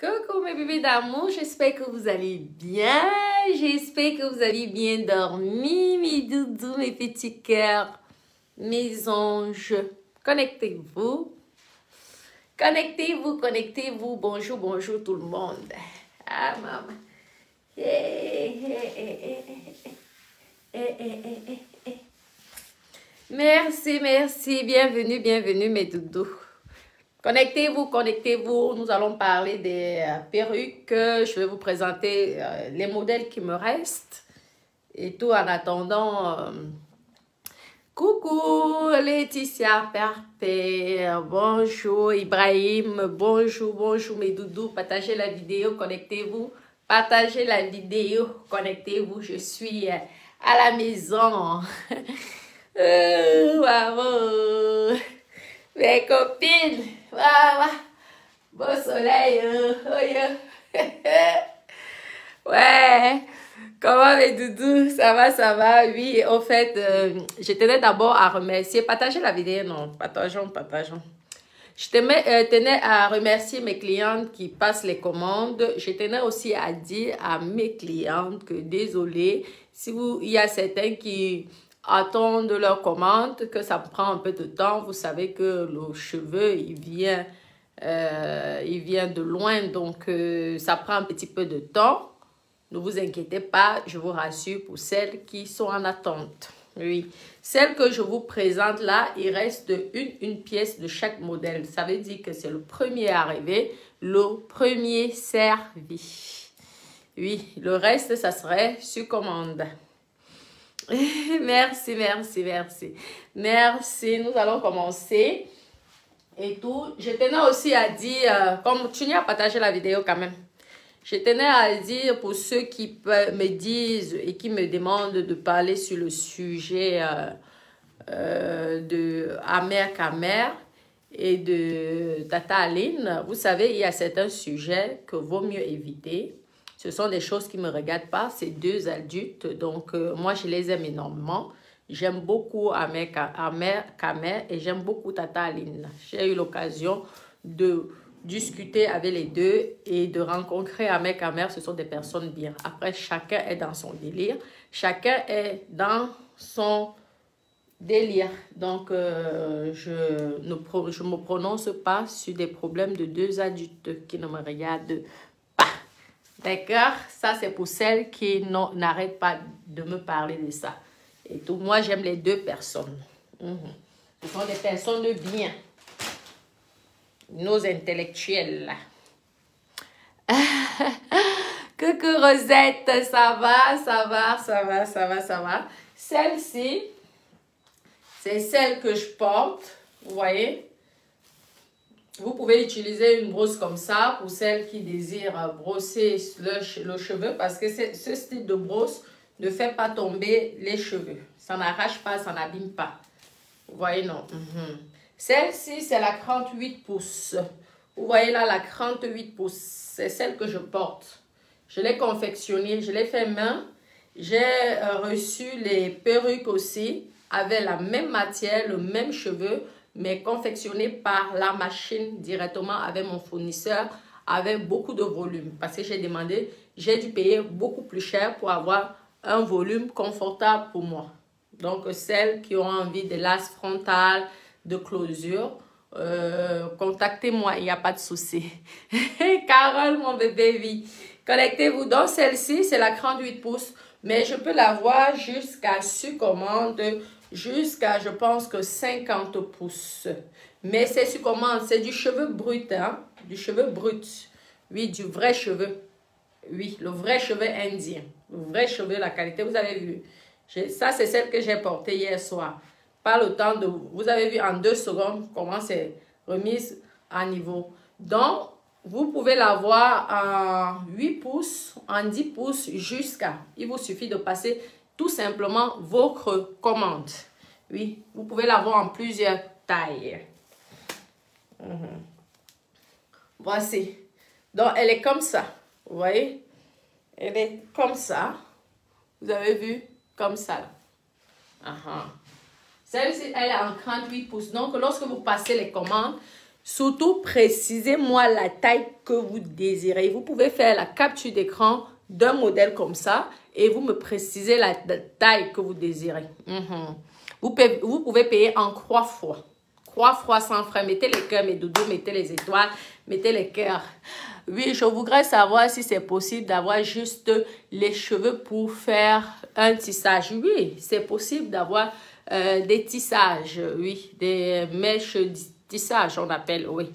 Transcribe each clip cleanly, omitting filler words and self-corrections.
Coucou mes bébés d'amour, j'espère que vous allez bien, j'espère que vous avez bien dormi, mes doudous, mes petits cœurs, mes anges. Connectez-vous, connectez-vous, connectez-vous. Bonjour, bonjour tout le monde. Ah maman. Merci, merci, bienvenue, bienvenue mes doudous. Connectez-vous, connectez-vous. Nous allons parler des perruques. Je vais vous présenter les modèles qui me restent. Et tout en attendant, coucou Laetitia Perpé, bonjour Ibrahim, bonjour, bonjour mes doudous. Partagez la vidéo, connectez-vous. Partagez la vidéo, connectez-vous. Je suis à la maison. Bravo. Mes copines, beau soleil, ouais, comment mes doudous, ça va, oui, au fait, je tenais d'abord à remercier, partagez la vidéo, non, partageons. Je tenais à remercier mes clientes qui passent les commandes. Je tenais aussi à dire à mes clientes que désolé, il y a certains qui attendent leur commande, que ça prend un peu de temps. Vous savez que le cheveu, il vient de loin, donc ça prend un petit peu de temps. Ne vous inquiétez pas, je vous rassure pour celles qui sont en attente. Oui, celle que je vous présente là, il reste une pièce de chaque modèle. Ça veut dire que c'est le premier arrivé, le premier servi. Oui, le reste, ça serait sur commande. Merci, nous allons commencer et tout. Je tenais aussi à dire, comme tu n'y as partagé la vidéo quand même, je tenais à dire pour ceux qui me disent et qui me demandent de parler sur le sujet de Amer Kamer et de Tata Aline. Vous savez, il y a certains sujets que vaut mieux éviter. Ce sont des choses qui ne me regardent pas, c'est deux adultes, donc moi je les aime énormément. J'aime beaucoup Amer Kamer et j'aime beaucoup Tata Aline. J'ai eu l'occasion de discuter avec les deux et de rencontrer Amer Kamer, ce sont des personnes bien. Après, chacun est dans son délire, chacun est dans son délire. Donc, je ne me prononce pas sur des problèmes de deux adultes qui ne me regardent pas. D'accord? Ça, c'est pour celles qui n'arrêtent pas de me parler de ça. Et tout, moi, j'aime les deux personnes. Ce sont des personnes de bien. Nos intellectuels. Coucou Rosette, ça va. Celle-ci, c'est celle que je porte. Vous voyez? Vous pouvez utiliser une brosse comme ça pour celles qui désirent brosser le cheveu parce que ce style de brosse ne fait pas tomber les cheveux. Ça n'arrache pas, ça n'abîme pas. Vous voyez, non? Celle-ci, c'est la 38 pouces. Vous voyez là, la 38 pouces. C'est celle que je porte. Je l'ai confectionnée, je l'ai fait main. J'ai reçu les perruques aussi avec la même matière, le même cheveu, mais confectionné par la machine directement avec mon fournisseur, avec beaucoup de volume. Parce que j'ai dû payer beaucoup plus cher pour avoir un volume confortable pour moi. Donc, celles qui ont envie de lace frontale, de closure, contactez-moi, il n'y a pas de souci. Carole, mon bébé, oui. Connectez-vous. Donc, celle-ci, c'est la 38 pouces, mais je peux l'avoir jusqu'à sur commande, jusqu'à, je pense que 50 pouces. Mais c'est sur commande, c'est du cheveu brut, hein? Du cheveu brut. Oui, du vrai cheveu. Oui, le vrai cheveu indien. Le vrai cheveu, la qualité, vous avez vu. Ça, c'est celle que j'ai portée hier soir. Pas le temps de... Vous avez vu en 2 secondes comment c'est remise à niveau. Donc, vous pouvez l'avoir en 8 pouces, en 10 pouces jusqu'à... Il vous suffit de passer tout simplement votre commande. Oui, vous pouvez l'avoir en plusieurs tailles. Voici. Donc, elle est comme ça. Vous voyez? Elle est comme ça. Vous avez vu? Comme ça. Celle-ci, elle est en 38 pouces. Donc, lorsque vous passez les commandes, Surtout, précisez-moi la taille que vous désirez. Vous pouvez faire la capture d'écran d'un modèle comme ça et vous me précisez la taille que vous désirez. Vous pouvez payer en 3 fois. 3 fois sans frais. Mettez les cœurs, mes doudous, mettez les étoiles, mettez les cœurs. Oui, je voudrais savoir si c'est possible d'avoir juste les cheveux pour faire un tissage. Oui, c'est possible d'avoir des tissages. Oui, des mèches tissage, on appelle, oui.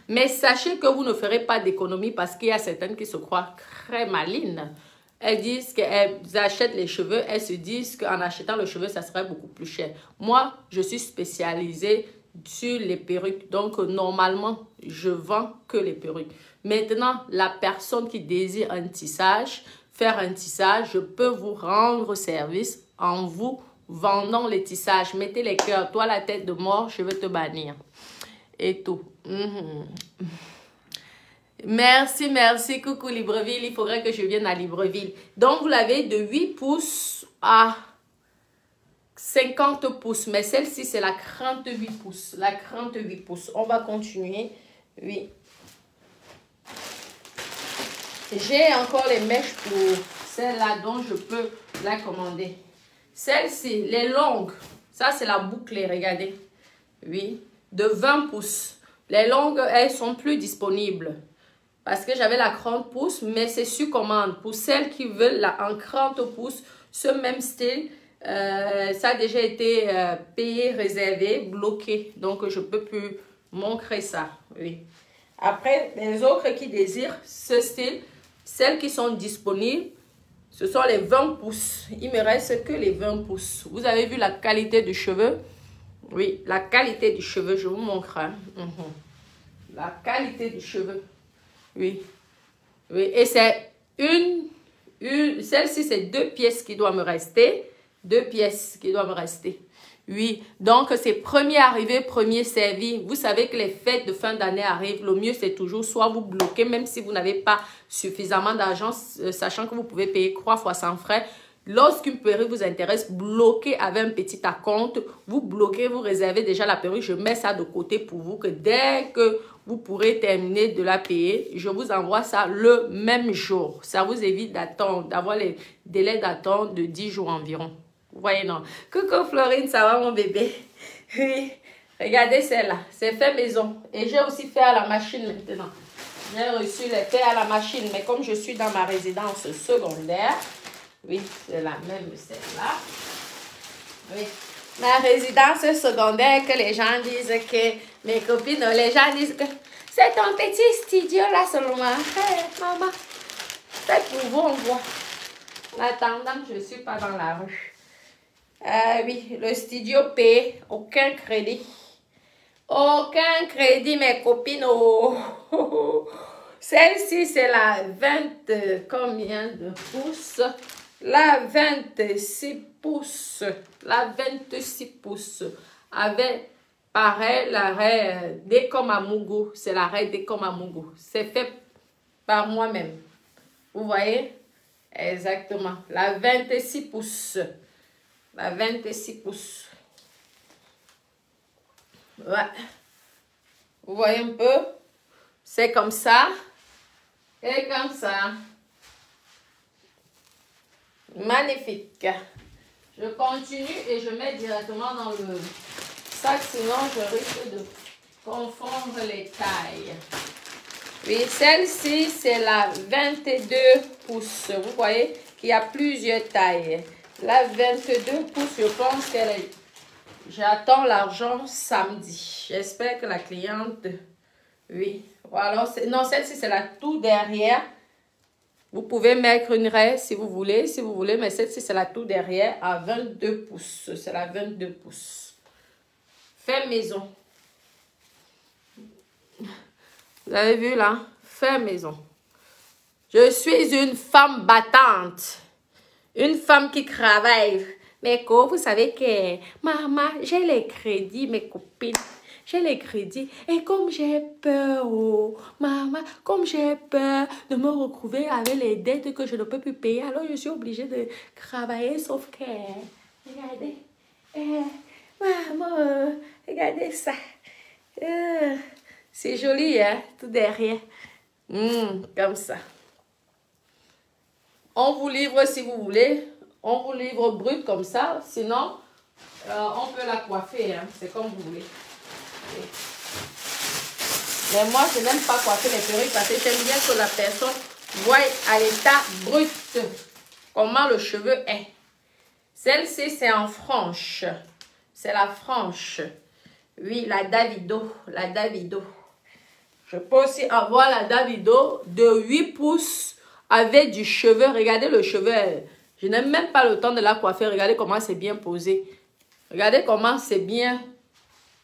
Mais sachez que vous ne ferez pas d'économie parce qu'il y a certaines qui se croient très malines. Elles disent qu'elles achètent les cheveux, elles se disent qu'en achetant le cheveu, ça serait beaucoup plus cher. Moi, je suis spécialisée sur les perruques. Donc, normalement, je vends que les perruques. Maintenant, la personne qui désire un tissage, faire un tissage, je peux vous rendre service en vous vendant les tissages. Mettez les cœurs. Toi, la tête de mort, je vais te bannir. Et tout. Merci, merci. Coucou Libreville. Il faudrait que je vienne à Libreville. Donc, vous l'avez de 8 pouces à 50 pouces. Mais celle-ci, c'est la 38 pouces. La 38 pouces. On va continuer. Oui. J'ai encore les mèches pour celle-là dont je peux la commander. Celle-ci, les longues. Ça, c'est la bouclée, regardez. Oui, de 20 pouces. Les longues, elles sont plus disponibles. Parce que j'avais la 30 pouces, mais c'est sur commande. Pour celles qui veulent la en 30 pouces, ce même style, ça a déjà été payé, réservé, bloqué. Donc, je ne peux plus montrer ça. Oui. Après, les autres qui désirent ce style, celles qui sont disponibles, ce sont les 20 pouces. Il me reste que les 20 pouces. Vous avez vu la qualité du cheveu? Oui, la qualité du cheveu, je vous montre. Hein. La qualité du cheveu. Oui. Oui, et c'est celle-ci, c'est 2 pièces qui doivent me rester. 2 pièces qui doivent me rester. Oui, donc c'est premier arrivé, premier servi. Vous savez que les fêtes de fin d'année arrivent. Le mieux, c'est toujours soit vous bloquez, même si vous n'avez pas suffisamment d'argent, sachant que vous pouvez payer 3 fois sans frais. Lorsqu'une perruque vous intéresse, bloquez avec un petit acompte. Vous bloquez, vous réservez déjà la perruque. Je mets ça de côté pour vous que dès que vous pourrez terminer de la payer, je vous envoie ça le même jour. Ça vous évite d'attendre, d'avoir les délais d'attente de 10 jours environ. Vous voyez, non? Coucou Florine, ça va mon bébé? Oui, regardez celle-là. C'est fait maison. Et j'ai aussi fait à la machine maintenant. J'ai reçu les faits à la machine. Mais comme je suis dans ma résidence secondaire, oui, c'est la même celle-là. Oui. Ma résidence secondaire, que les gens disent que mes copines, les gens disent que c'est ton petit studio là seulement. Hey, maman, c'est pour vous, on voit. En attendant, je ne suis pas dans la rue. Oui, le studio paye aucun crédit. Aucun crédit, mes copines. Oh. Celle-ci, c'est la 20, combien de pouces? La 26 pouces. La 26 pouces. Avec, pareil, l'arrêt Dekomamugu. C'est l'arrêt Dekomamugu. C'est fait par moi-même. Vous voyez? Exactement. La 26 pouces. La 26 pouces. Ouais. Vous voyez un peu? C'est comme ça. Et comme ça. Magnifique. Je continue et je mets directement dans le sac, sinon je risque de confondre les tailles. Oui, celle-ci, c'est la 22 pouces. Vous voyez qu'il y a plusieurs tailles. La 22 pouces, je pense qu'elle est... J'attends l'argent samedi. J'espère que la cliente... Oui. Voilà. Non, celle-ci, c'est la tout derrière. Vous pouvez mettre une raie si vous voulez. Si vous voulez, mais celle-ci, c'est la tout derrière à 22 pouces. C'est la 22 pouces. Fait maison. Vous avez vu là? Fait maison. Je suis une femme battante. Une femme qui travaille. Mais quoi, vous savez que, maman, j'ai les crédits, mes copines. J'ai les crédits. Et comme j'ai peur, oh, maman, comme j'ai peur de me retrouver avec les dettes que je ne peux plus payer, alors je suis obligée de travailler, sauf que, regardez, maman, regardez ça. C'est joli, hein, tout derrière. Comme ça. On vous livre si vous voulez. On vous livre brut comme ça. Sinon, on peut la coiffer. Hein. C'est comme vous voulez. Mais moi, je n'aime pas coiffer les perruques parce que j'aime bien que la personne voie à l'état brut comment le cheveu est. Celle-ci, c'est en franche. C'est la franche. Oui, la Davido. La Davido. Je peux aussi avoir la Davido de 8 pouces avec du cheveu. Regardez le cheveu. Je n'ai même pas le temps de la coiffer. Regardez comment c'est bien posé. Regardez comment c'est bien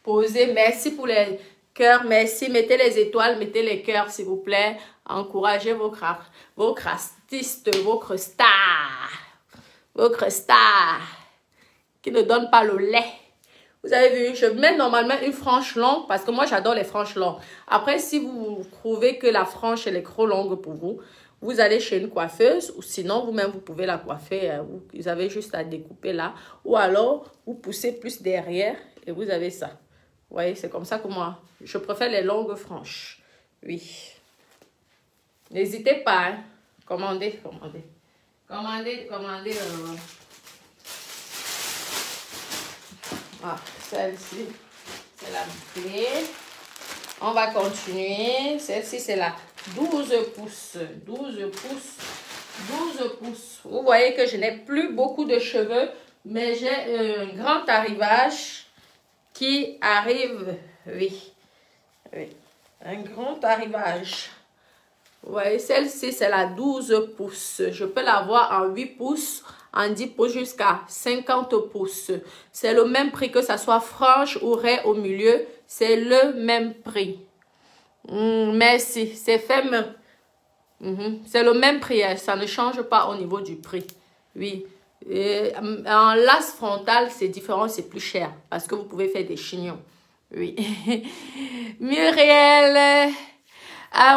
posé. Merci pour les cœurs. Merci. Mettez les étoiles. Mettez les cœurs, s'il vous plaît. Encouragez vos crastistes, vos stars. Vos stars qui ne donnent pas le lait. Vous avez vu, je mets normalement une frange longue parce que moi, j'adore les franges longues. Après, si vous trouvez que la frange, elle est trop longue pour vous, vous allez chez une coiffeuse ou sinon, vous-même, vous pouvez la coiffer. Vous avez juste à découper là. Ou alors, vous poussez plus derrière et vous avez ça. Vous voyez, c'est comme ça que moi, je préfère les longues franges. Oui. N'hésitez pas, hein. Commandez. Ah, celle-ci, c'est la clé. On va continuer. Celle-ci, c'est la 12 pouces. 12 pouces. 12 pouces. Vous voyez que je n'ai plus beaucoup de cheveux, mais j'ai un grand arrivage qui arrive. Oui. Un grand arrivage. Vous voyez, celle-ci, c'est la 12 pouces. Je peux l'avoir en 8 pouces, en 10 pouces jusqu'à 50 pouces. C'est le même prix que ça soit franche ou raie au milieu. C'est le même prix. Merci. C'est fait main. C'est le même prix. Hein. Ça ne change pas au niveau du prix. Oui. Et en lace frontale, c'est différent. C'est plus cher. Parce que vous pouvez faire des chignons. Oui. Muriel...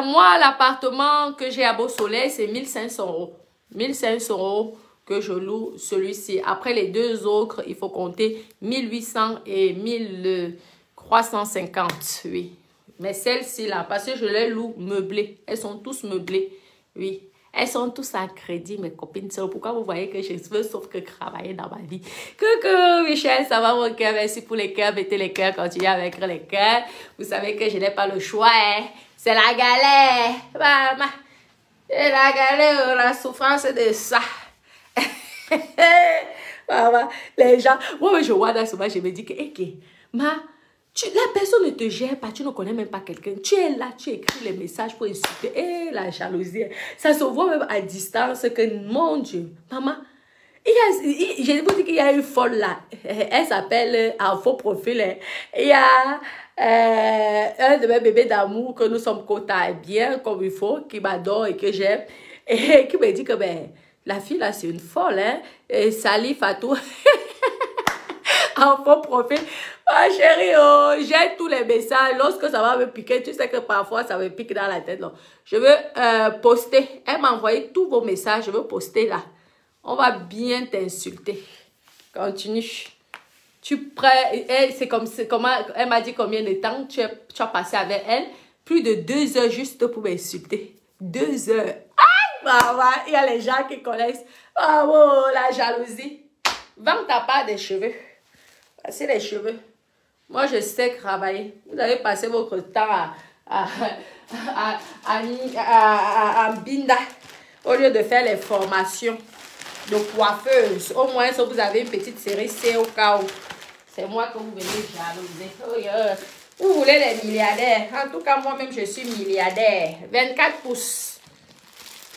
moi, l'appartement que j'ai à Beau-Soleil, c'est 1500 €. 1500 € que je loue celui-ci. Après les deux autres, il faut compter 1800 et 1350. Oui. Mais celle-ci là, parce que je les loue meublées. Elles sont tous meublées. Oui. Elles sont tous à crédit, mes copines. C'est pourquoi vous voyez que je veux sauf que travailler dans ma vie. Coucou, Michel, ça va mon cœur? Merci pour les cœurs. Mettez les cœurs, continuez à mettre les cœurs. Vous savez que je n'ai pas le choix, hein. C'est la galère. Maman. C'est la galère, la souffrance de ça. Maman, les gens. Moi, je vois dans ce moment, je me dis que, la personne ne te gère pas, tu ne connais même pas quelqu'un. Tu es là, tu écris les messages pour insulter. La jalousie. Ça se voit même à distance que, mon Dieu, maman. Je vous dis qu'il y a une folle là. Elle s'appelle en faux profil. Hein. Il y a un de mes bébés d'amour que nous sommes côté bien comme il faut, qui m'adore et que j'aime. Et qui me dit que la fille là c'est une folle. Hein. Et Salif à tout. En faux profil. Oh chérie, oh, j'ai tous les messages. Lorsque ça va me piquer, tu sais que parfois ça me pique dans la tête. Donc, je veux poster. Elle m'a envoyé tous vos messages. Je veux poster là. On va bien t'insulter. Continue. Tu prêt? C'est comme elle m'a dit combien de temps tu as passé avec elle. Plus de 2 heures juste pour m'insulter. 2 heures. Aïe, maman. Il y a les gens qui connaissent. Oh, la jalousie. Vends ta part des cheveux. Passez les cheveux. Moi, je sais travailler. Vous avez passé votre temps à Binda au lieu de faire les formations de coiffeuse. Au moins, si vous avez une petite série, c'est au cas où. C'est moi que vous venez jalouser. Vous voulez les milliardaires. En tout cas, moi-même, je suis milliardaire. 24 pouces.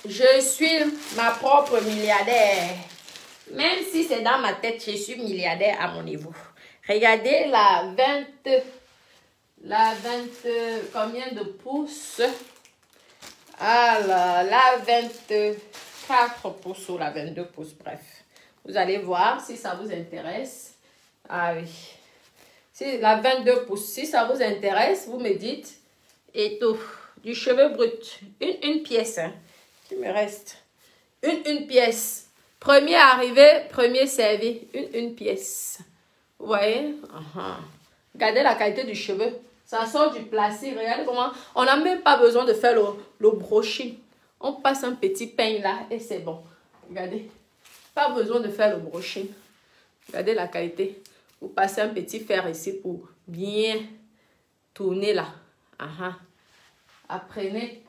Je suis ma propre milliardaire. Même si c'est dans ma tête, je suis milliardaire à mon niveau. Regardez la 20, combien de pouces? Alors, la 24 pouces ou la 22 pouces, bref. Vous allez voir si ça vous intéresse. Ah oui. Si la 22 pouces, si ça vous intéresse, vous me dites. Et tout. Du cheveu brut. Une pièce. Hein, qui me reste. Une pièce. Premier arrivé, premier servi. Une pièce. Vous voyez? Regardez la qualité du cheveu. Ça sort du plastique. Regardez comment. On n'a même pas besoin de faire le brushing. On passe un petit peigne là et c'est bon. Regardez. Pas besoin de faire le brushing. Regardez la qualité. Vous passez un petit fer ici pour bien tourner là. Apprenez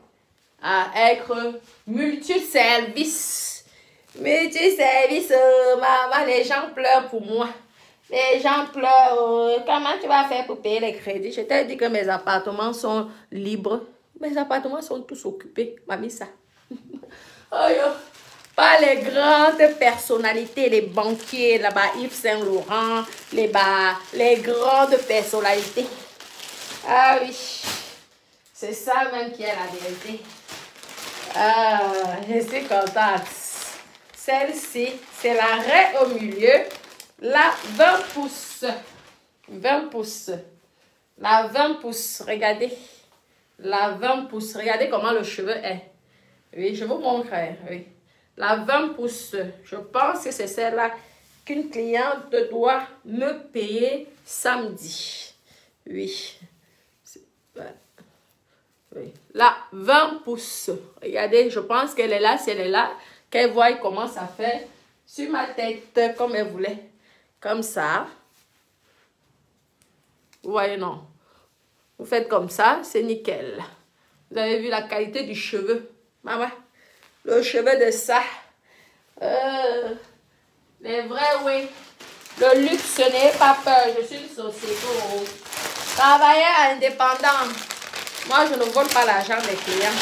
à être multiservice. Multiservice, maman, les gens pleurent pour moi. Les gens pleurent. Comment tu vas faire pour payer les crédits? Je t'ai dit que mes appartements sont libres. Mes appartements sont tous occupés. Mamie, ça. Pas les grandes personnalités, les banquiers, là-bas, Yves Saint-Laurent, les grandes personnalités. Ah oui. C'est ça même qui est la vérité. Je suis contente. Celle-ci, c'est la raie au milieu. La 20 pouces. 20 pouces. La 20 pouces. Regardez. La 20 pouces. Regardez comment le cheveu est. Oui, je vous montre. Oui. La 20 pouces. Je pense que c'est celle-là qu'une cliente doit me payer samedi. Oui. Oui. Là, 20 pouces. Regardez, je pense qu'elle est là. Si elle est là, qu'elle voit comment ça fait sur ma tête, comme elle voulait. Comme ça. Vous voyez, non? Vous faites comme ça, c'est nickel. Vous avez vu la qualité du cheveu. Maman, le cheveu de ça. Les vrais, oui. Le luxe, ce n'est pas peur. Je suis une société. Travailleur indépendant. Moi, je ne vole pas l'argent des clients.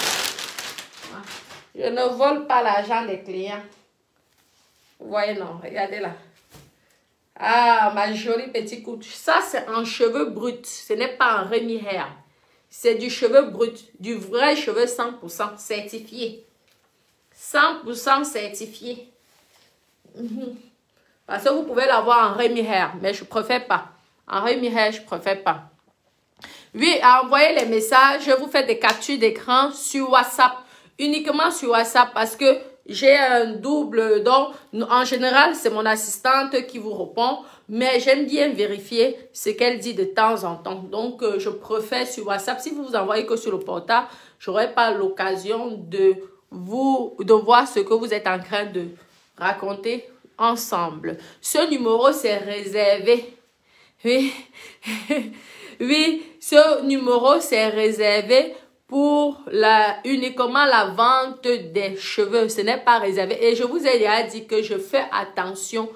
Je ne vole pas l'argent des clients. Vous voyez, non? Regardez là. Ah, ma jolie petite coupe. Ça, c'est un cheveu brut. Ce n'est pas un Remy Hair. C'est du cheveu brut. Du vrai cheveu 100% certifié. 100% certifié. Parce que vous pouvez l'avoir en Remy Hair. Mais je ne préfère pas. En Remy Hair, je ne préfère pas. Oui, à envoyer les messages. Je vous fais des captures d'écran sur WhatsApp. Uniquement sur WhatsApp parce que j'ai un double. Donc, en général, c'est mon assistante qui vous répond. Mais j'aime bien vérifier ce qu'elle dit de temps en temps. Donc, je préfère sur WhatsApp. Si vous vous envoyez que sur le portable, je n'aurai pas l'occasion de voir ce que vous êtes en train de raconter ensemble. Ce numéro, c'est réservé. Oui. Oui, ce numéro, c'est réservé pour uniquement la vente des cheveux. Ce n'est pas réservé. Et je vous ai déjà dit que je fais attention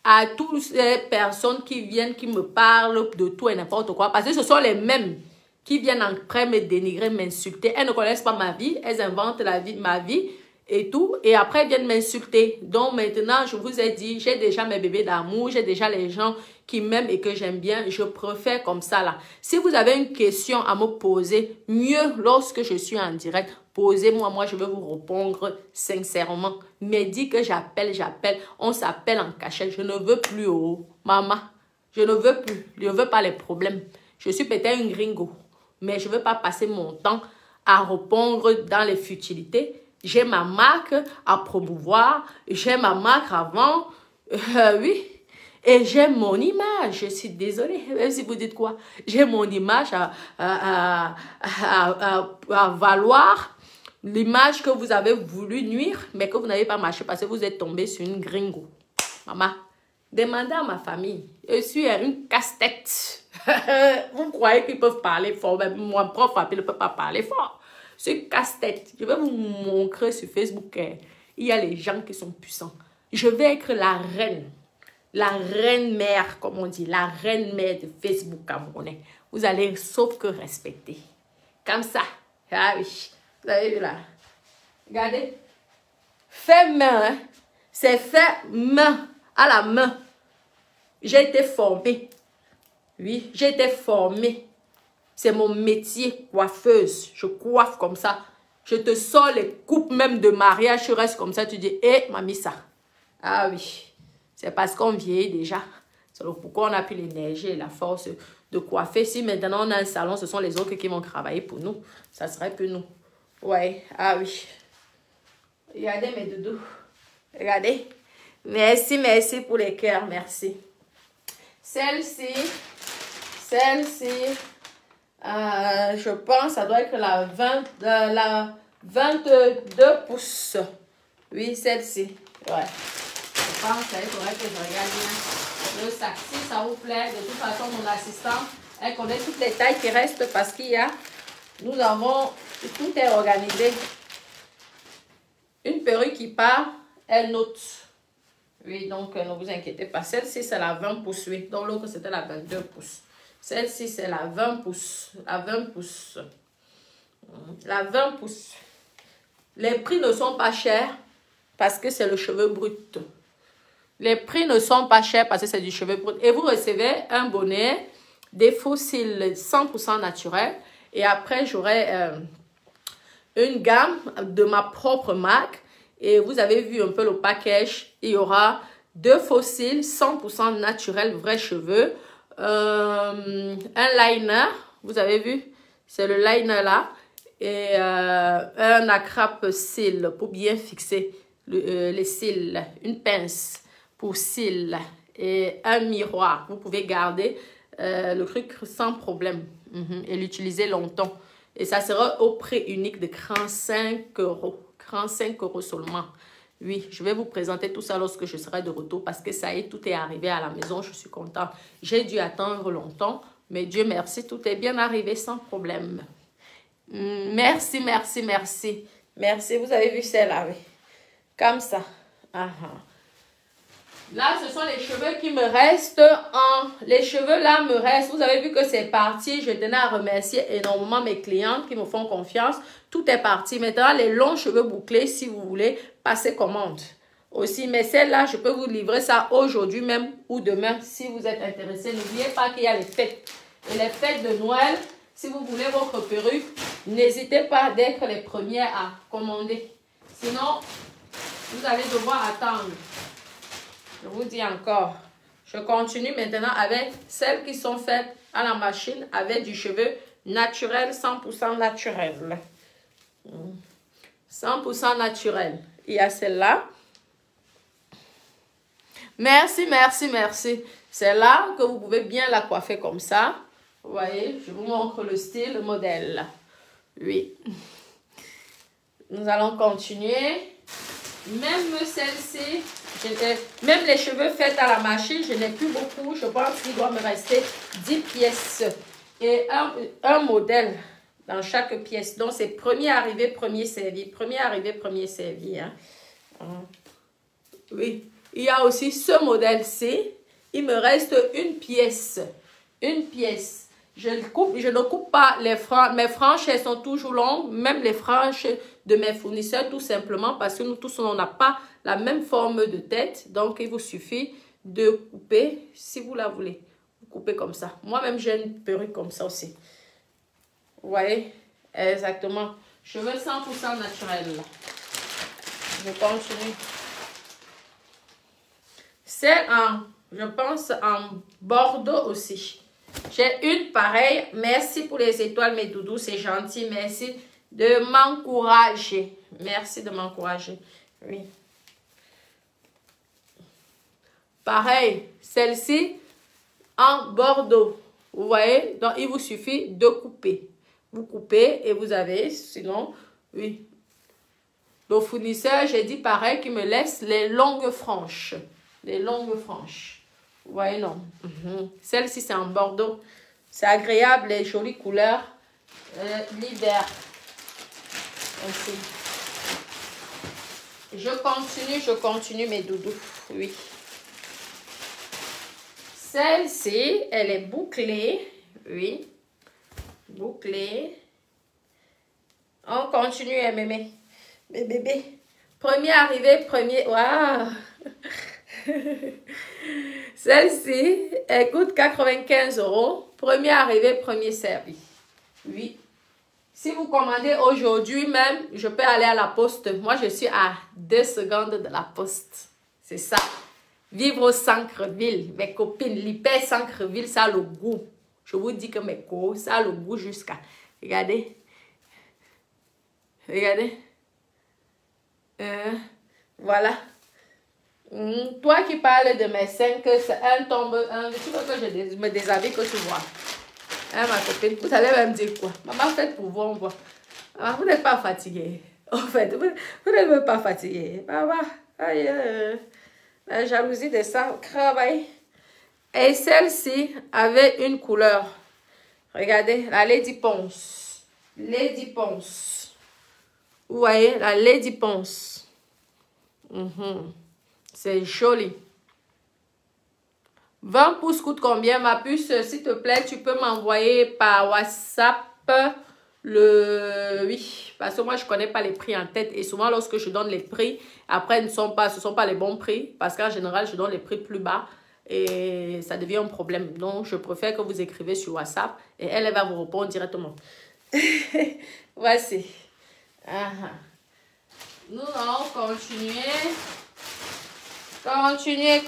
à toutes ces personnes qui viennent, qui me parlent de tout et n'importe quoi. Parce que ce sont les mêmes qui viennent après me dénigrer, m'insulter. Elles ne connaissent pas ma vie. Elles inventent ma vie et tout. Et après, elles viennent m'insulter. Donc maintenant, je vous ai dit, j'ai déjà mes bébés d'amour. J'ai déjà les gens qui m'aiment et que j'aime bien. Je préfère comme ça là. Si vous avez une question à me poser, mieux lorsque je suis en direct, posez-moi. Moi, je vais vous répondre sincèrement. Mais dis que j'appelle. On s'appelle en cachette. Je ne veux plus, oh, maman. Je ne veux plus. Je ne veux pas les problèmes. Je suis peut-être une gringo. Mais je ne veux pas passer mon temps à répondre dans les futilités. J'ai ma marque à promouvoir. J'ai ma marque avant. Oui. Et j'ai mon image. Je suis désolée. Même si vous dites quoi. J'ai mon image à valoir. L'image que vous avez voulu nuire. Mais que vous n'avez pas marché parce que vous êtes tombé sur une gringo. Maman. Demandez à ma famille. Je suis une casse-tête. Vous croyez qu'ils peuvent parler fort. Mais mon prof ne peut pas parler fort. Je suis casse-tête. Je vais vous montrer sur Facebook. Il y a les gens qui sont puissants. Je vais être la reine. La reine mère, comme on dit. La reine mère de Facebook camerounais. Vous allez sauf que respecter. Comme ça. Ah oui. Vous avez vu là. Regardez. Fait main. Hein? C'est fait main. À la main. J'ai été formée. Oui, j'ai été formée. C'est mon métier, coiffeuse. Je coiffe comme ça. Je te sors les coupes même de mariage. Tu restes comme ça. Tu dis, hé, mamie, ça. Ah oui. C'est parce qu'on vieillit déjà. C'est pourquoi on n'a plus l'énergie et la force de coiffer. Si maintenant on a un salon, ce sont les autres qui vont travailler pour nous. Ça serait plus nous. Ouais, ah oui. Regardez mes doudous. Regardez. Merci, merci pour les cœurs. Merci. Celle-ci. Je pense ça doit être la 22 pouces. Oui, celle-ci. Ouais. Je pense qu'il faudrait que je regarde bien le sac. Si ça vous plaît, de toute façon, mon assistante, elle connaît toutes les tailles qui restent parce qu'il y a, nous avons, tout est organisé. Une perruque qui part, elle note. Oui, donc ne vous inquiétez pas. Celle-ci, c'est la 20 pouces. Oui, donc l'autre, c'était la 22 pouces. Celle-ci, c'est la 20 pouces. La 20 pouces. La 20 pouces. Les prix ne sont pas chers parce que c'est le cheveu brut. Les prix ne sont pas chers parce que c'est du cheveu brut. Et vous recevez un bonnet, des fossiles 100% naturels. Et après, j'aurai une gamme de ma propre marque. Et vous avez vu un peu le package. Il y aura 2 fossiles 100% naturels, vrais cheveux. Un liner, vous avez vu, c'est le liner là. Et un attrape cils pour bien fixer les cils. Une pince pour cils. Et un miroir. Vous pouvez garder le truc sans problème. Et l'utiliser longtemps. Et ça sera au prix unique de 35 €. 35 € seulement. Oui, je vais vous présenter tout ça lorsque je serai de retour parce que ça y est, tout est arrivé à la maison. Je suis contente. J'ai dû attendre longtemps, mais Dieu merci, tout est bien arrivé sans problème. Merci, merci, merci. Merci, vous avez vu celle-là, oui. Comme ça. Là, ce sont les cheveux qui me restent. Les cheveux là me restent. Vous avez vu que c'est parti. Je tenais à remercier énormément mes clientes qui me font confiance. Tout est parti. Maintenant, les longs cheveux bouclés, si vous voulez, passez commande. Aussi, mais celle-là, je peux vous livrer ça aujourd'hui même ou demain si vous êtes intéressé. N'oubliez pas qu'il y a les fêtes. Et les fêtes de Noël, si vous voulez votre perruque, n'hésitez pas d'être les premières à commander. Sinon, vous allez devoir attendre. Je vous dis encore, je continue maintenant avec celles qui sont faites à la machine avec du cheveu naturel, 100% naturel. 100% naturel. Il y a celle-là. Merci, merci, merci. Celle-là que vous pouvez bien la coiffer comme ça. Vous voyez, je vous montre le style, le modèle. Oui. Nous allons continuer. Même celle-ci, même les cheveux faits à la machine, je n'ai plus beaucoup. Je pense qu'il doit me rester 10 pièces. Et un modèle dans chaque pièce. Donc, c'est premier arrivé, premier servi. Premier arrivé, premier servi. Hein. Oui. Il y a aussi ce modèle-ci. Il me reste une pièce. Une pièce. Je ne coupe pas les franges. Mes franges, elles sont toujours longues. Même les franges de mes fournisseurs, tout simplement. Parce que nous tous, on n'a pas la même forme de tête. Donc, il vous suffit de couper si vous la voulez. Vous coupez comme ça. Moi-même, j'ai une perruque comme ça aussi. Vous voyez? Exactement. Cheveux 100% naturels. Je continue. C'est je pense, en Bordeaux aussi. J'ai une pareille. Merci pour les étoiles, mes doudous. C'est gentil. Merci de m'encourager. Merci de m'encourager. Oui. Pareil. Celle-ci en Bordeaux. Vous voyez? Donc, il vous suffit de couper. Vous coupez et vous avez, sinon, oui. Le fournisseur, j'ai dit pareil, qui me laisse les longues franges. Les longues franges. Vous voyez, non? Celle-ci, c'est en Bordeaux. C'est agréable, les jolies couleurs. L'hiver. Ainsi. Je continue mes doudous. Oui. Celle-ci, elle est bouclée. Oui. Bouclée. On continue, mémé. Mes bébés. Premier arrivé, premier... Waouh! Celle-ci, elle coûte 95 €. Premier arrivé, premier servi. Oui. Si vous commandez aujourd'hui même, je peux aller à la poste. Moi, je suis à 2 secondes de la poste. C'est ça. Vivre au centre-ville. Mes copines, l'hyper centre-ville, ça a le goût. Je vous dis que mes co, ça a le goût jusqu'à... Regardez. Regardez. Voilà. Toi qui parles de mes seins, que c'est un tombe, tu veux que je me déshabille, que tu vois. Hein, ma copine, vous allez même dire quoi? Maman, faites pour voir, on voit. Maman, vous n'êtes pas fatiguée. En fait, vous n'êtes même pas fatiguée. Maman, aïe, la jalousie de ça, travail. Et celle-ci avait une couleur. Regardez, la Lady Ponce. Lady Ponce. Vous voyez, la Lady Ponce. C'est joli. 20 pouces coûte combien? Ma puce, s'il te plaît, tu peux m'envoyer par WhatsApp le... Oui, parce que moi, je ne connais pas les prix en tête. Et souvent, lorsque je donne les prix, après, ce ne sont pas les bons prix. Parce qu'en général, je donne les prix plus bas. Et ça devient un problème. Donc, je préfère que vous écrivez sur WhatsApp. Et elle va vous répondre directement. Voici. Nous allons continuer. Continuer.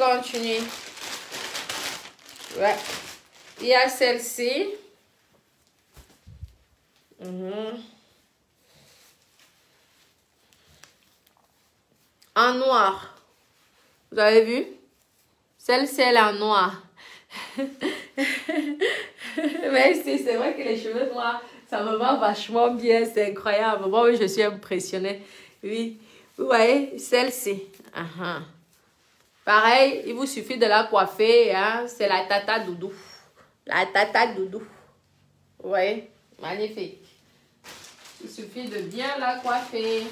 Ouais. Il y a celle-ci. En noir. Vous avez vu? Celle-ci, elle est en noir. Mais c'est vrai que les cheveux noirs, ça me va vachement bien. C'est incroyable. Moi, je suis impressionnée. Oui. Vous voyez, celle-ci. Pareil, il vous suffit de la coiffer. Hein? C'est la tata doudou. La tata doudou. Vous voyez? Magnifique. Il suffit de bien la coiffer.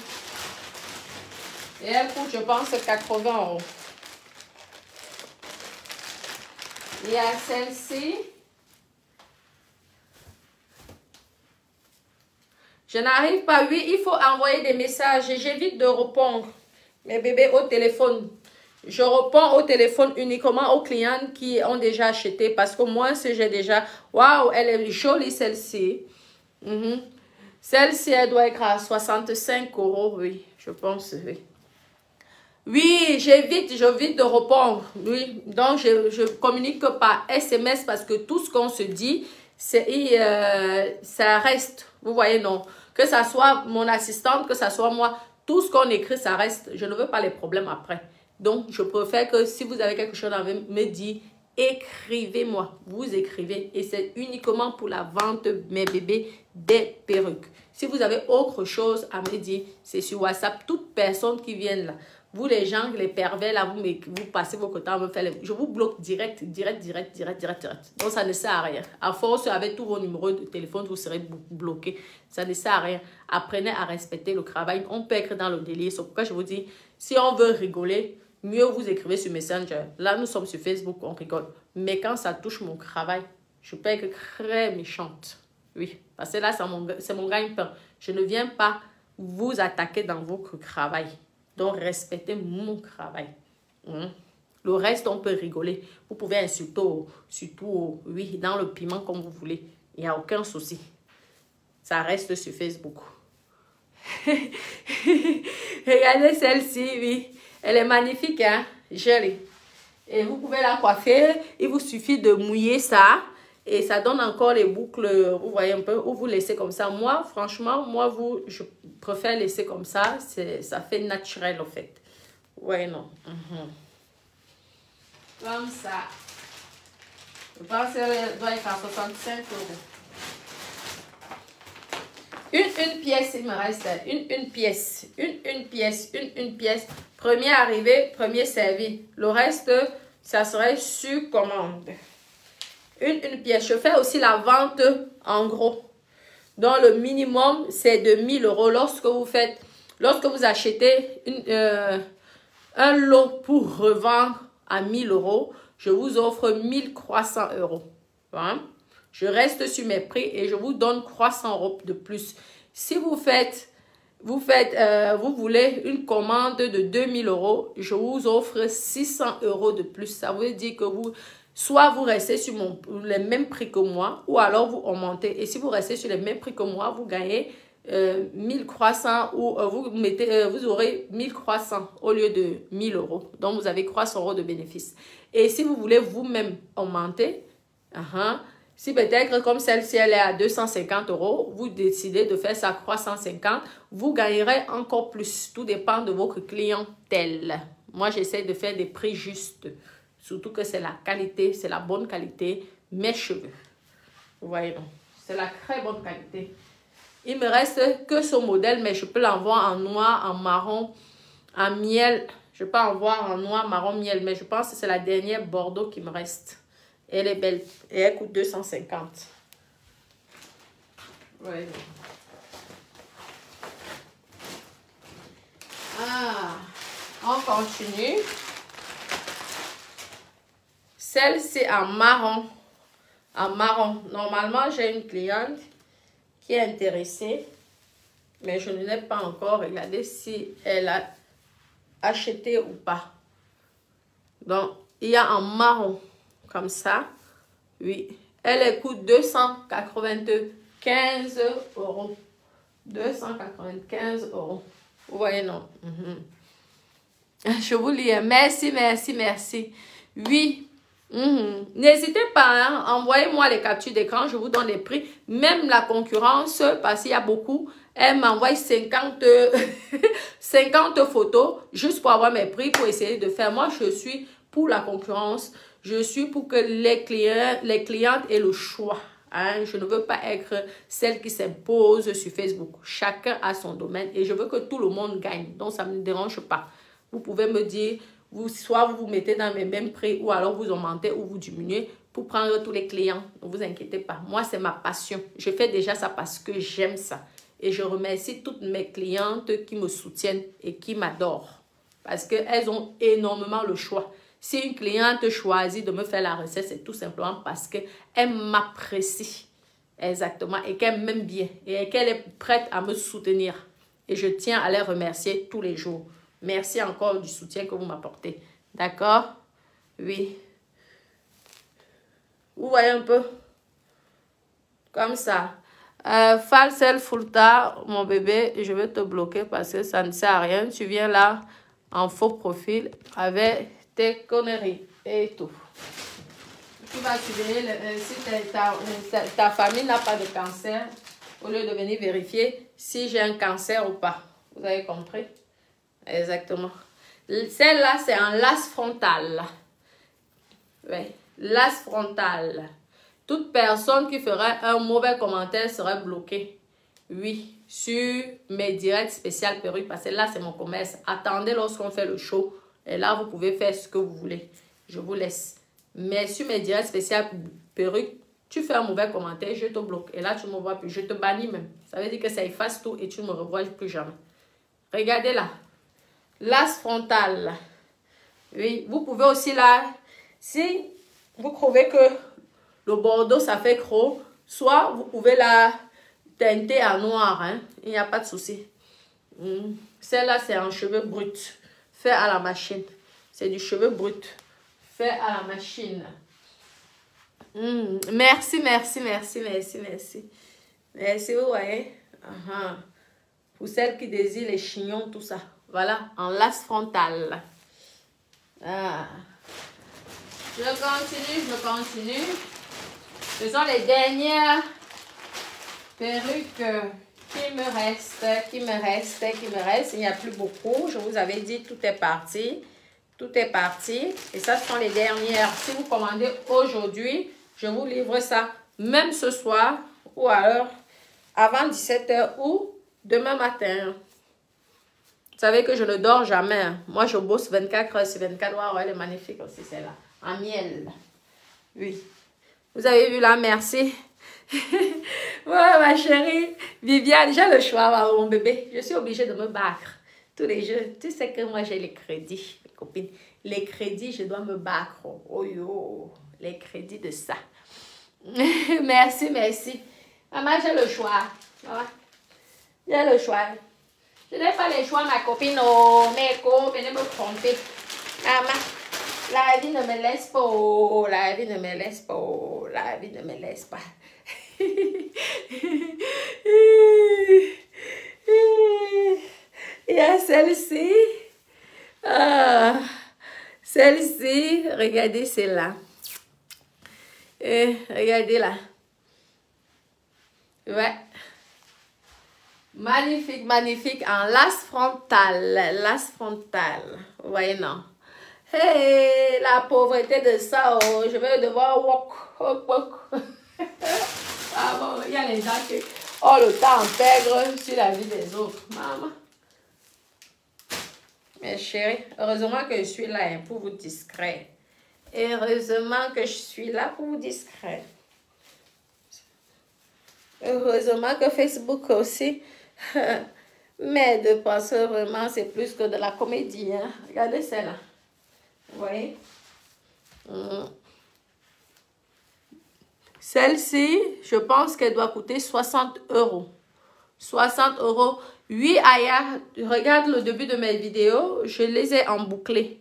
Et elle coûte, je pense, 80 €. Il y a celle-ci. Je n'arrive pas. Oui, il faut envoyer des messages. J'évite de répondre, mes bébés, au téléphone. Je réponds au téléphone uniquement aux clients qui ont déjà acheté. Parce que moi, si j'ai déjà... Waouh, elle est jolie, celle-ci. Celle-ci, elle doit être à 65 €. Oui, je pense, oui. Oui, j'évite de répondre. Oui, donc je communique par SMS parce que tout ce qu'on se dit, ça reste. Vous voyez, non? Que ça soit mon assistante, que ça soit moi, tout ce qu'on écrit, ça reste. Je ne veux pas les problèmes après. Donc, je préfère que si vous avez quelque chose à me dire, écrivez-moi. Vous écrivez. Et c'est uniquement pour la vente, mes bébés, des perruques. Si vous avez autre chose à me dire, c'est sur WhatsApp. Toute personne qui vient là. Vous, les gens, les pervers, là, vous passez vos quotas, je vous bloque direct. Donc, ça ne sert à rien. À force, avec tous vos numéros de téléphone, vous serez bloqués. Ça ne sert à rien. Apprenez à respecter le travail. On peut écrire dans le délire. C'est pourquoi je vous dis, si on veut rigoler, mieux vous écrivez sur Messenger. Là, nous sommes sur Facebook, on rigole. Mais quand ça touche mon travail, je peux être très méchante. Oui, parce que là, c'est mon gagne-pain. Je ne viens pas vous attaquer dans votre travail. Donc, respectez mon travail. Le reste, on peut rigoler. Vous pouvez insulter, surtout, oui, dans le piment comme vous voulez. Il n'y a aucun souci. Ça reste sur Facebook. Regardez celle-ci, oui. Elle est magnifique, hein? Jolie. Et vous pouvez la coiffer. Il vous suffit de mouiller ça. Et ça donne encore les boucles, vous voyez un peu, ou vous laissez comme ça. Moi, franchement, je préfère laisser comme ça. Ça fait naturel, en fait. Ouais, non. Comme ça. Je pense qu'elle doit être à 65 €. Une pièce, il me reste. Une pièce. Une pièce. Premier arrivé, premier servi. Le reste, ça serait sur commande. Une pièce. Je fais aussi la vente en gros. Donc, le minimum, c'est de 1 000 €. Lorsque vous achetez un lot pour revendre à 1 000 €, je vous offre 1 300 €. Hein? Je reste sur mes prix et je vous donne 300 € de plus. Si vous voulez une commande de 2 000 €, je vous offre 600 € de plus. Ça veut dire que soit vous restez sur les mêmes prix que moi, ou alors vous augmentez. Et si vous restez sur les mêmes prix que moi, vous gagnez 1300 ou vous aurez 1300 au lieu de 1 000 €. Donc, vous avez 300 € de bénéfice. Et si vous voulez vous-même augmenter, si peut-être comme celle-ci, elle est à 250 €, vous décidez de faire ça à 350, vous gagnerez encore plus. Tout dépend de votre clientèle. Moi, j'essaie de faire des prix justes. Surtout que c'est la qualité, c'est la bonne qualité, mes cheveux. Vous voyez, non? C'est la très bonne qualité. Il me reste que ce modèle, mais je peux l'envoyer en noir, en marron, en miel. Je peux en voir en noir, marron, miel, mais je pense que c'est la dernière Bordeaux qui me reste. Elle est belle et elle coûte 250. Ouais. Ah, on continue. Celle-ci en marron. En marron. Normalement, j'ai une cliente qui est intéressée, mais je ne l'ai pas encore regardé si elle a acheté ou pas. Donc, il y a en marron, comme ça. Oui, elle coûte 295 €. 295 €. Vous voyez, non? Je vous lis. Merci, merci, merci. Oui. N'hésitez pas, hein, envoyez-moi les captures d'écran, je vous donne les prix. Même la concurrence, parce qu'il y a beaucoup, elle m'envoie 50 photos juste pour avoir mes prix, pour essayer de faire. Moi, je suis pour la concurrence. Je suis pour que les clientes aient le choix. Hein. Je ne veux pas être celle qui s'impose sur Facebook. Chacun a son domaine et je veux que tout le monde gagne. Donc, ça ne me dérange pas. Vous pouvez me dire, soit vous vous mettez dans mes mêmes prix ou alors vous augmentez ou vous diminuez pour prendre tous les clients. Ne vous inquiétez pas. Moi, c'est ma passion. Je fais déjà ça parce que j'aime ça. Et je remercie toutes mes clientes qui me soutiennent et qui m'adorent. Parce qu'elles ont énormément le choix. Si une cliente choisit de me faire la recette, c'est tout simplement parce qu'elle m'apprécie. Exactement. Et qu'elle m'aime bien. Et qu'elle est prête à me soutenir. Et je tiens à les remercier tous les jours. Merci encore du soutien que vous m'apportez. D'accord? Oui. Vous voyez un peu? Comme ça. Falsel Fulta, mon bébé, je vais te bloquer parce que ça ne sert à rien. Tu viens là en faux profil avec tes conneries et tout. Tu vas surveiller si ta famille n'a pas de cancer, au lieu de venir vérifier si j'ai un cancer ou pas. Vous avez compris? Exactement. Celle-là, c'est un lace frontal. Oui, lace frontal. Toute personne qui ferait un mauvais commentaire serait bloquée. Oui, sur mes directs spéciales perruques, parce que là, c'est mon commerce. Attendez lorsqu'on fait le show. Et là, vous pouvez faire ce que vous voulez. Je vous laisse. Mais sur mes directs spéciales perruques, tu fais un mauvais commentaire, je te bloque. Et là, tu ne me vois plus. Je te bannis même. Ça veut dire que ça efface tout et tu ne me revois plus jamais. Regardez là. Lace frontal. Oui, vous pouvez aussi là, si vous trouvez que le bordeaux, ça fait gros, soit vous pouvez la teinter en noir. Hein? Il n'y a pas de souci. Celle-là, c'est un cheveu brut. Fait à la machine. C'est du cheveu brut. Fait à la machine. Merci, merci, merci, merci, merci. Merci, vous voyez. Pour celles qui désirent les chignons, tout ça. Voilà, en lace frontal. Ah. Je continue. Ce sont les dernières perruques qui me restent. Il n'y a plus beaucoup. Je vous avais dit, tout est parti. Tout est parti. Et ça, ce sont les dernières. Si vous commandez aujourd'hui, je vous livre ça même ce soir ou alors avant 17 h ou demain matin. Vous savez que je ne dors jamais. Moi, je bosse 24 heures sur 24 heures. Elle est magnifique aussi, celle-là. En miel. Oui. Vous avez vu là, merci. Ouais, ma chérie. Viviane, j'ai le choix, mon bébé. Je suis obligée de me battre tous les jours. Tu sais que moi, j'ai les crédits, mes copines. Les crédits, je dois me battre. Oh yo, les crédits de ça. Merci, merci. Maman, j'ai le choix. J'ai le choix. Je n'ai pas les choix, ma copine. Oh, mes venez me tromper. Maman, la vie ne me laisse pas. Oh, la vie ne me laisse pas. Oh, la vie ne me laisse pas. Il y a celle-ci. Celle-ci, regardez celle-là. Regardez là. Ouais. Magnifique, magnifique. En lace frontal. Lace frontal. Vous voyez, non? Hey, la pauvreté de ça. Oh, je vais devoir walk. Ah bon, il y a les gens qui ont le temps intègre sur la vie des autres. Maman. Mes chéris, heureusement que je suis là hein, pour vous distraire. Heureusement que je suis là pour vous distraire. Heureusement que Facebook aussi m'aide parce que vraiment c'est plus que de la comédie. Hein. Regardez celle-là. Vous voyez? Celle-ci, je pense qu'elle doit coûter 60 €. 60 €. Oui, Aya, regarde le début de mes vidéos, je les ai embouclées.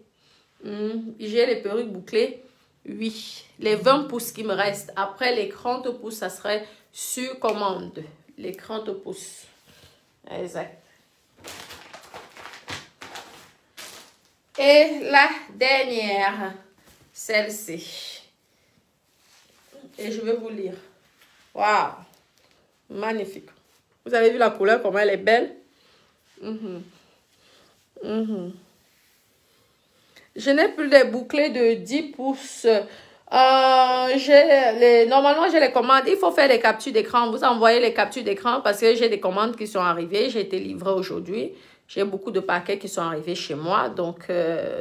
J'ai les perruques bouclées. Oui, les 20 pouces qui me restent. Après, les 30 pouces, ça serait sur commande. Les 30 pouces. Exact. Et la dernière, celle-ci. Et je vais vous lire. Waouh! Magnifique. Vous avez vu la couleur, comment elle est belle? Je n'ai plus les bouclés de 10 pouces. Normalement, j'ai les commandes. Il faut faire des captures d'écran. Vous envoyez les captures d'écran parce que j'ai des commandes qui sont arrivées. J'ai été livrée aujourd'hui. J'ai beaucoup de paquets qui sont arrivés chez moi. Donc,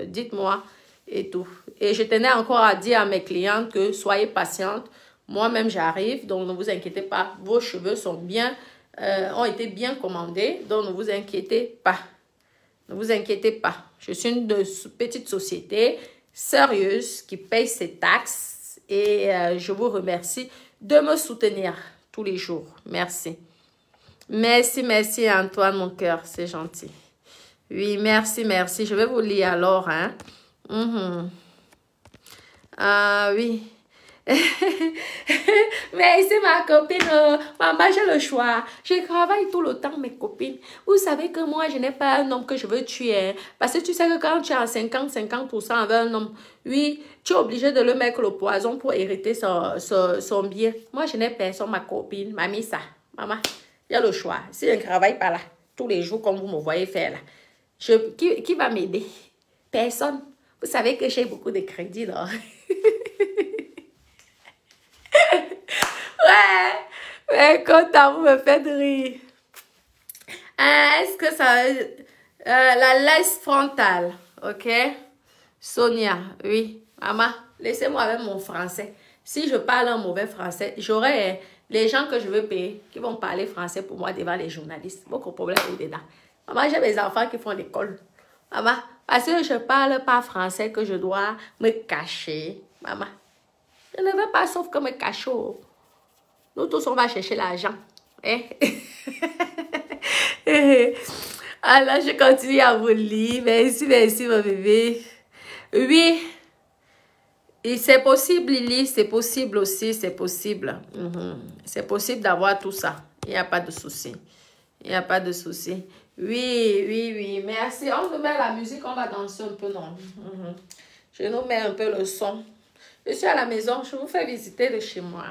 dites-moi et tout. Et je tenais encore à dire à mes clientes que soyez patientes. Moi-même, j'arrive. Donc, ne vous inquiétez pas. Vos cheveux ont été bien commandés. Donc, ne vous inquiétez pas. Ne vous inquiétez pas. Je suis une petite société sérieuse qui paye ses taxes et je vous remercie de me soutenir tous les jours. Merci. Merci, merci Antoine, mon cœur. C'est gentil. Oui, merci, merci. Je vais vous lire alors. Hein. Ah oui. Mais c'est ma copine, maman, j'ai le choix. Je travaille tout le temps, mes copines. Vous savez que moi, je n'ai pas un homme que je veux tuer. Hein? Parce que tu sais que quand tu as 50% avec un homme, oui, tu es obligé de le mettre le poison pour hériter son bien. Moi, je n'ai personne, ma copine, mamie, ça. Maman, il y a le choix. Si je ne travaille pas là, tous les jours, comme vous me voyez faire là, qui va m'aider? Personne. Vous savez que j'ai beaucoup de crédits, là. Ouais, mais quand vous me faites rire. Est-ce que ça... la laisse frontale, ok? Sonia, oui. Maman, laissez-moi avec mon français. Si je parle un mauvais français, j'aurai les gens que je veux payer qui vont parler français pour moi devant les journalistes. Beaucoup de problèmes dedans. Maman, j'ai mes enfants qui font l'école. Maman, parce que je ne parle pas français que je dois me cacher. Maman, je ne veux pas sauf que me cacher. Nous tous, on va chercher l'argent. Hein? Alors, je continue à vous lire. Merci, merci, mon bébé. Oui. Et c'est possible, Lily. C'est possible aussi. C'est possible. C'est possible d'avoir tout ça. Il n'y a pas de souci. Il n'y a pas de souci. Oui, oui, oui. Merci. On nous met la musique. On va danser un peu, non? Je nous mets un peu le son. Je suis à la maison. Je vous fais visiter de chez moi.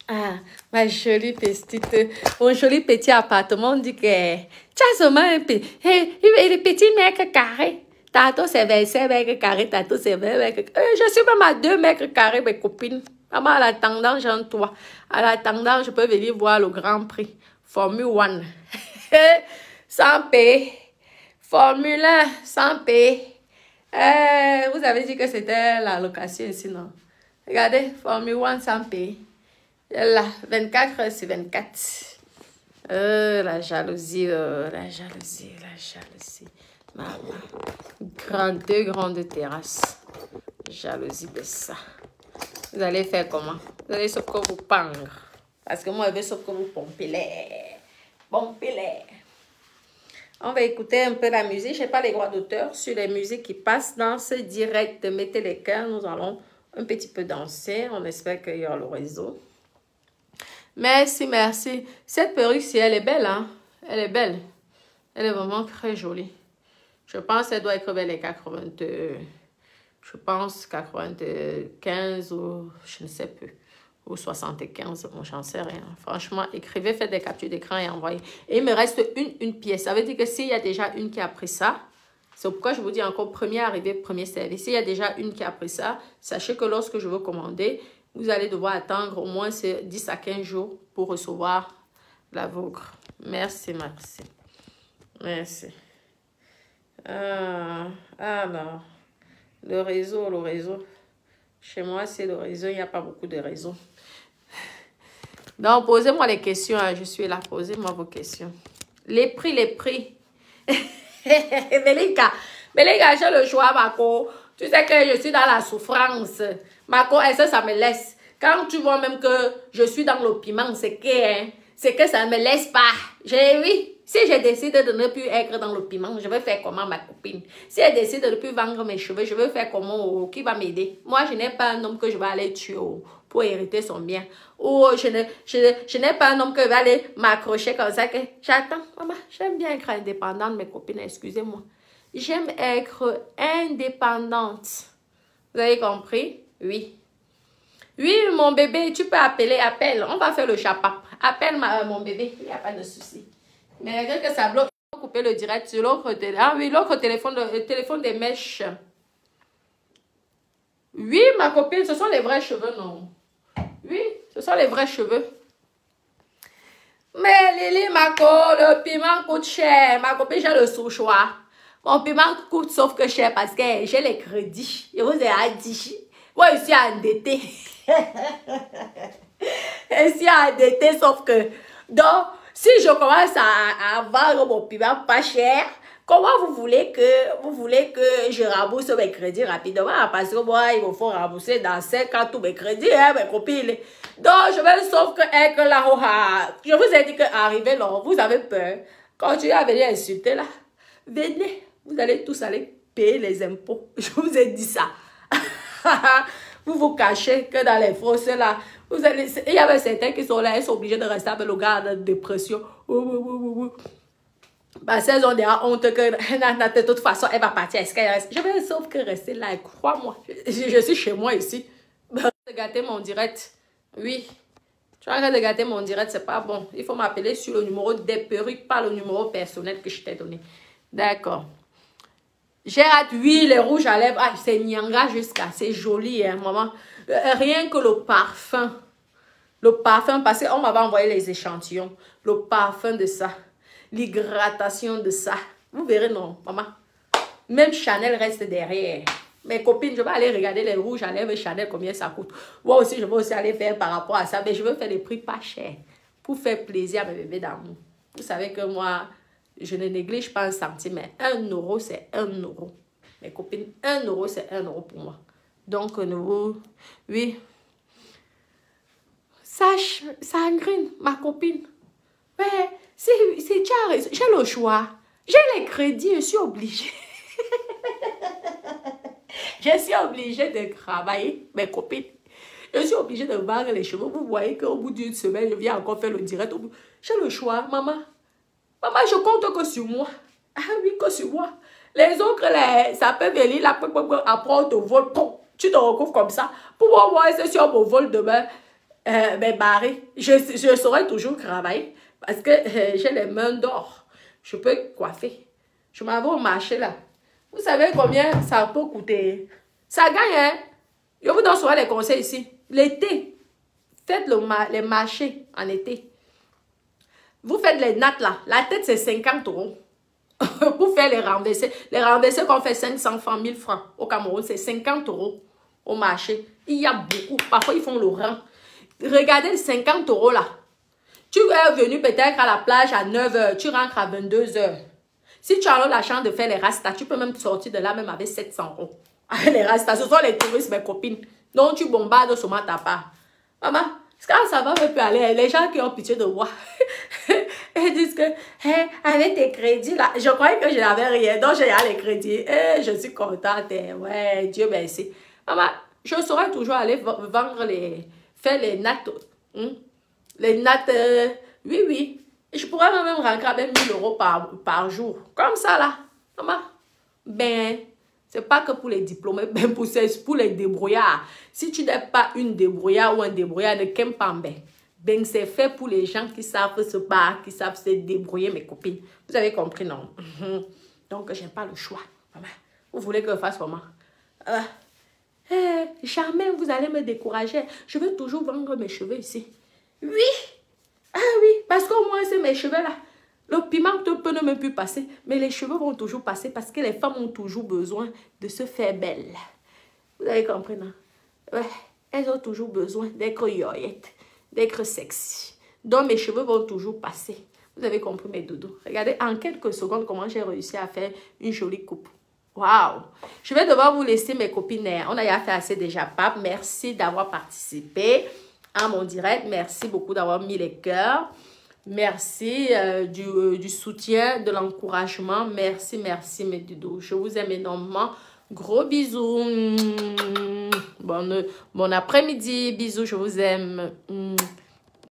Ah, ma jolie petite, mon joli petit appartement, on dit que tu as seulement un petit, les petits mètres carrés. Tantôt c'est 25 mètres carrés, tantôt c'est 20 mètres carrés. Je suis même à 2 mètres carrés, mes copines. Maman, à l'attendant, j'ai un toit. À l'attendant, je peux venir voir le Grand Prix. Formule 1. Sans payer. Formule 1, sans payer. Vous avez dit que c'était la location ici, non? Regardez, Formule 1 sans payer. Là, 24 heures sur 24. La jalousie, la jalousie, la jalousie. Maman. Deux grandes terrasses. Jalousie de ça. Vous allez faire comment? Vous allez sauf que vous pendre. Parce que moi, je veux sauf que vous pompez-les. Pompez-les. On va écouter un peu la musique. Je n'ai pas les droits d'auteur sur les musiques qui passent dans ce direct. Mettez les cœurs. Nous allons un petit peu danser. On espère qu'il y aura le réseau. Merci, merci. Cette perruque-ci, elle est belle, hein? Elle est belle. Elle est vraiment très jolie. Je pense qu'elle doit être belle les 82. Je pense 95 ou je ne sais plus. Ou 75, bon, j'en sais rien. Franchement, écrivez, faites des captures d'écran et envoyez. Et il me reste une pièce. Ça veut dire que s'il y a déjà une qui a pris ça, c'est pourquoi je vous dis encore premier arrivé, premier servi. S'il y a déjà une qui a pris ça, sachez que lorsque je veux commander, vous allez devoir attendre au moins 10 à 15 jours pour recevoir la vôtre. Merci, merci. Merci. Alors, le réseau. Chez moi, c'est le réseau. Il n'y a pas beaucoup de réseaux. Donc, posez-moi les questions. Hein. Je suis là. Posez-moi vos questions. Les prix. Melika, j'ai le choix, Marco. Tu sais que je suis dans la souffrance. Marco, est-ce que ça me laisse? Quand tu vois même que je suis dans le piment, c'est que ça ne me laisse pas. Oui. Si je décide de ne plus être dans le piment, je vais faire comment, ma copine? Si elle décide de ne plus vendre mes cheveux, je vais faire comment? Qui va m'aider? Moi, je n'ai pas un homme que je vais aller tuer pour hériter son bien. Ou je n'ai pas un homme que je vais aller m'accrocher comme ça. J'attends. Maman, j'aime bien être indépendante, mes copines, excusez-moi. J'aime être indépendante. Vous avez compris? Oui. Oui, mon bébé, tu peux appeler, appelle. On va faire le chapap. Appelle mon bébé, il n'y a pas de souci. Mais regarde que ça bloque. On va couper le direct sur l'autre téléphone. Ah oui, l'autre téléphone, le téléphone des mèches. Oui, ma copine, ce sont les vrais cheveux, non? Oui, ce sont les vrais cheveux. Mais Lily, le piment coûte cher. Ma copine, j'ai le sous-choix. Mon piment coûte sauf que cher parce que j'ai les crédits. Je vous ai dit. Moi, je suis endettée. Je suis endettée, sauf que... Donc, si je commence à vendre mon piment pas cher, comment vous voulez que je rembourse mes crédits rapidement? Parce que moi, il me faut rembourser dans 5 ans tous mes crédits, hein, mes copines. Donc, je vais sauf que avec la je vous ai dit qu'arriver là, vous avez peur. Continuez à venir insulter là. Venez, vous allez tous aller payer les impôts. Je vous ai dit ça. Vous vous cachez que dans les fosses là. Il y avait certains qui sont là, ils sont obligés de rester avec le gars de dépression. Parce qu'elles ont déjà honte que de toute façon, elle va partir. Est-ce qu'elle reste? Je vais sauf que rester là, crois-moi. Je suis chez moi ici. De gâter mon direct. Oui. Tu vas de gâter mon direct, c'est pas bon. Il faut m'appeler sur le numéro des perruques, pas le numéro personnel que je t'ai donné. D'accord. J'ai hâte, oui, les rouges à lèvres. Ah, c'est Nyanga jusqu'à. C'est joli, hein, maman. Rien que le parfum. Le parfum, parce qu'on m'avait envoyé les échantillons. Le parfum de ça. L'hydratation de ça. Vous verrez, non, maman. Même Chanel reste derrière. Mes copines, je vais aller regarder les rouges à lèvres Chanel, combien ça coûte. Moi aussi, je vais aussi aller faire par rapport à ça. Mais je veux faire des prix pas chers. Pour faire plaisir à mes bébés d'amour. Vous savez que moi... Je ne néglige pas un centime, mais 1 €, c'est 1 €. Mes copines, 1 €, c'est 1 € pour moi. Donc, oui. Sache, Sandrine, ma copine. Mais, c'est j'ai le choix. J'ai les crédits, je suis obligée. Je suis obligée de travailler, mes copines. Je suis obligée de vendre les cheveux. Vous voyez qu'au bout d'une semaine, je viens encore faire le direct. J'ai le choix, maman. Maman, je compte que sur moi. Ah oui, que sur moi. Les autres, ça peut venir là, après on te vole. Tu te recouvres comme ça. Pour moi, si on me vole demain, barré. Je saurais toujours travailler. Parce que j'ai les mains d'or. Je peux coiffer. Je m'en vais au marché là. Vous savez combien ça peut coûter? Ça gagne, hein? Je vous donne souvent les conseils ici. L'été, faites les marchés en été. Vous faites les nattes là. La tête, c'est 50 €. Pour faire les renversés. Les renversés qu'on fait 500 francs, 1000 francs au Cameroun, c'est 50 € au marché. Il y a beaucoup. Parfois, ils font le rang. Regardez les 50 € là. Tu es venu peut-être à la plage à 9 h. Tu rentres à 22 h. Si tu as la chance de faire les rastas, tu peux même sortir de là même avec 700 €. Les rastas, ce sont les touristes, mes copines. Donc, tu bombardes sur ta part. Maman, quand ça va, on peut aller. Les gens qui ont pitié de moi, ils disent que, hey, avec tes crédits là, je croyais que je n'avais rien, donc j'ai les crédits. Et je suis contente. Ouais, Dieu merci. Maman, je saurais toujours aller vendre faire les nattes. Les nattes, oui. Et je pourrais même rentrer avec 1000 € par jour. Comme ça là. Maman, ben... C'est pas que pour les diplômés, ben pour les débrouillards. Si tu n'es pas une débrouillard ou un débrouillard, ne qu'aime pas ben c'est fait pour les gens qui savent se battre, qui savent se débrouiller, mes copines. Vous avez compris, non? Donc, j'ai pas le choix. Maman, vous voulez que je fasse comment? Jamais vous allez me décourager. Je vais toujours vendre mes cheveux ici. Oui. Ah oui, parce qu'au moins c'est mes cheveux là. Le piment peut ne même plus passer, mais les cheveux vont toujours passer parce que les femmes ont toujours besoin de se faire belles. Vous avez compris, non? Ouais, elles ont toujours besoin d'être yoyettes, d'être sexy. Donc mes cheveux vont toujours passer. Vous avez compris mes doudous. Regardez en quelques secondes comment j'ai réussi à faire une jolie coupe. Waouh! Je vais devoir vous laisser mes copines. On a déjà fait assez déjà, Pape. Merci d'avoir participé à mon direct. Merci beaucoup d'avoir mis les cœurs. Merci du soutien, de l'encouragement. Merci, merci mes doudous. Je vous aime énormément. Gros bisous. Bon après-midi. Bisous, je vous aime.